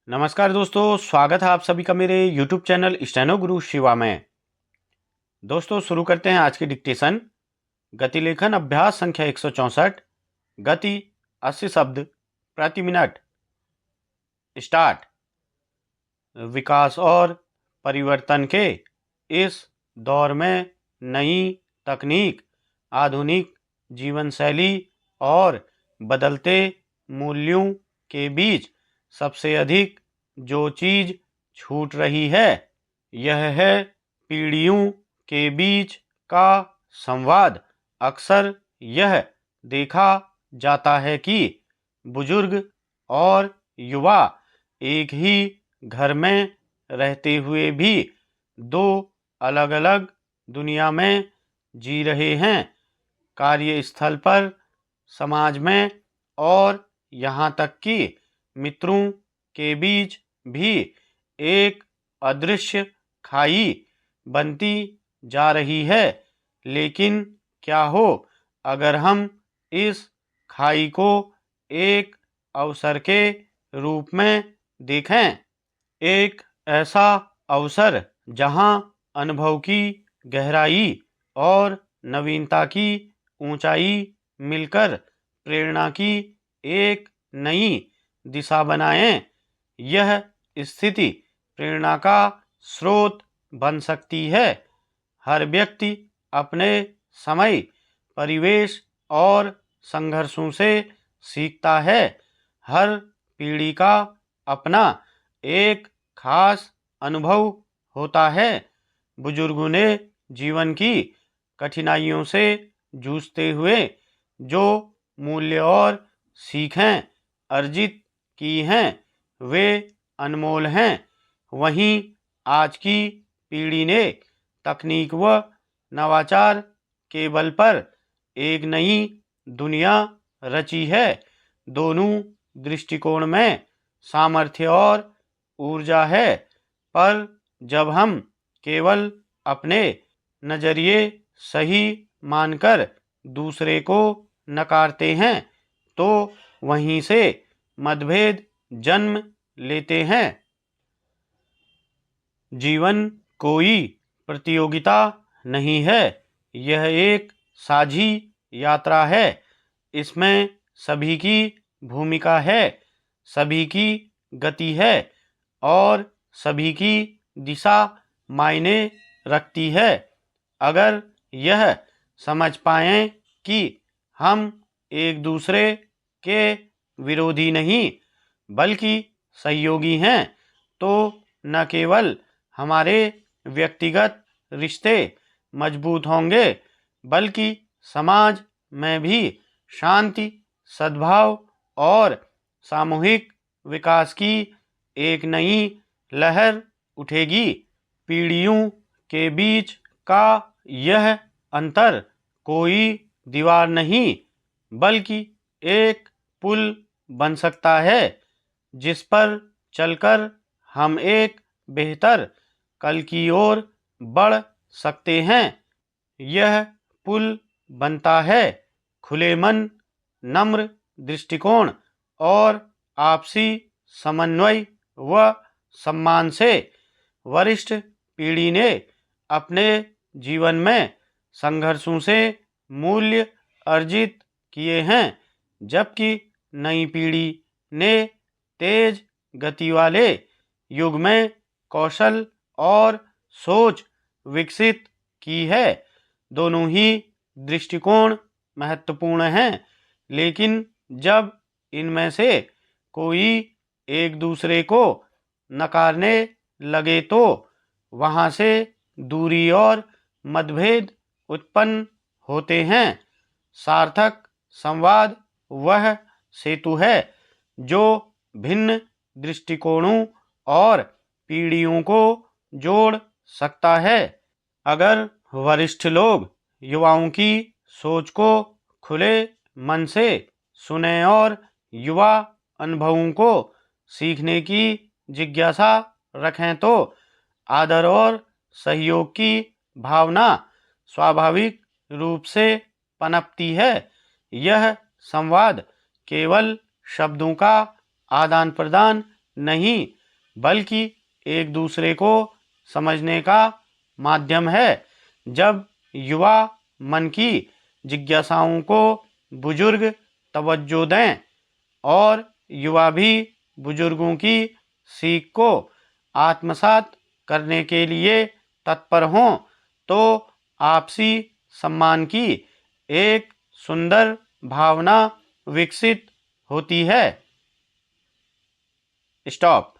नमस्कार दोस्तों, स्वागत है आप सभी का मेरे YouTube चैनल स्टेनो गुरु शिवा में। दोस्तों शुरू करते हैं आज की डिक्टेशन। गति लेखन अभ्यास संख्या 164। गति 80 शब्द प्रति मिनट। स्टार्ट। विकास और परिवर्तन के इस दौर में नई तकनीक, आधुनिक जीवन शैली और बदलते मूल्यों के बीच सबसे अधिक जो चीज छूट रही है यह है पीढ़ियों के बीच का संवाद। अक्सर यह देखा जाता है कि बुजुर्ग और युवा एक ही घर में रहते हुए भी दो अलग अलग दुनिया में जी रहे हैं। कार्यस्थल पर, समाज में और यहाँ तक कि मित्रों के बीच भी एक अदृश्य खाई बनती जा रही है। लेकिन क्या हो अगर हम इस खाई को एक अवसर के रूप में देखें, एक ऐसा अवसर जहां अनुभव की गहराई और नवीनता की ऊंचाई मिलकर प्रेरणा की एक नई दिशा बनाएं। यह स्थिति प्रेरणा का स्रोत बन सकती है। हर व्यक्ति अपने समय, परिवेश और संघर्षों से सीखता है। हर पीढ़ी का अपना एक खास अनुभव होता है। बुजुर्गों ने जीवन की कठिनाइयों से जूझते हुए जो मूल्य और सीखें अर्जित की हैं वे अनमोल हैं। वहीं आज की पीढ़ी ने तकनीक व नवाचार के बल पर एक नई दुनिया रची है। दोनों दृष्टिकोण में सामर्थ्य और ऊर्जा है, पर जब हम केवल अपने नजरिए सही मानकर दूसरे को नकारते हैं तो वहीं से मतभेद जन्म लेते हैं। जीवन कोई प्रतियोगिता नहीं है, यह एक साझी यात्रा है। इसमें सभी की भूमिका है, सभी की गति है और सभी की दिशा मायने रखती है। अगर यह समझ पाएं कि हम एक दूसरे के विरोधी नहीं बल्कि सहयोगी हैं तो न केवल हमारे व्यक्तिगत रिश्ते मजबूत होंगे बल्कि समाज में भी शांति, सद्भाव और सामूहिक विकास की एक नई लहर उठेगी। पीढ़ियों के बीच का यह अंतर कोई दीवार नहीं बल्कि एक पुल बन सकता है जिस पर चलकर हम एक बेहतर कल की ओर बढ़ सकते हैं। यह पुल बनता है खुले मन, नम्र दृष्टिकोण और आपसी समन्वय व सम्मान से। वरिष्ठ पीढ़ी ने अपने जीवन में संघर्षों से मूल्य अर्जित किए हैं, जबकि नई पीढ़ी ने तेज गति वाले युग में कौशल और सोच विकसित की है। दोनों ही दृष्टिकोण महत्वपूर्ण हैं, लेकिन जब इनमें से कोई एक दूसरे को नकारने लगे तो वहां से दूरी और मतभेद उत्पन्न होते हैं। सार्थक संवाद वह सेतु है जो भिन्न दृष्टिकोणों और पीढ़ियों को जोड़ सकता है। अगर वरिष्ठ लोग युवाओं की सोच को खुले मन से सुने और युवा अनुभवों को सीखने की जिज्ञासा रखें तो आदर और सहयोग की भावना स्वाभाविक रूप से पनपती है। यह संवाद केवल शब्दों का आदान प्रदान नहीं, बल्कि एक दूसरे को समझने का माध्यम है। जब युवा मन की जिज्ञासाओं को बुजुर्ग तवज्जो दें और युवा भी बुजुर्गों की सीख को आत्मसात करने के लिए तत्पर हों, तो आपसी सम्मान की एक सुंदर भावना विकसित होती है। स्टॉप।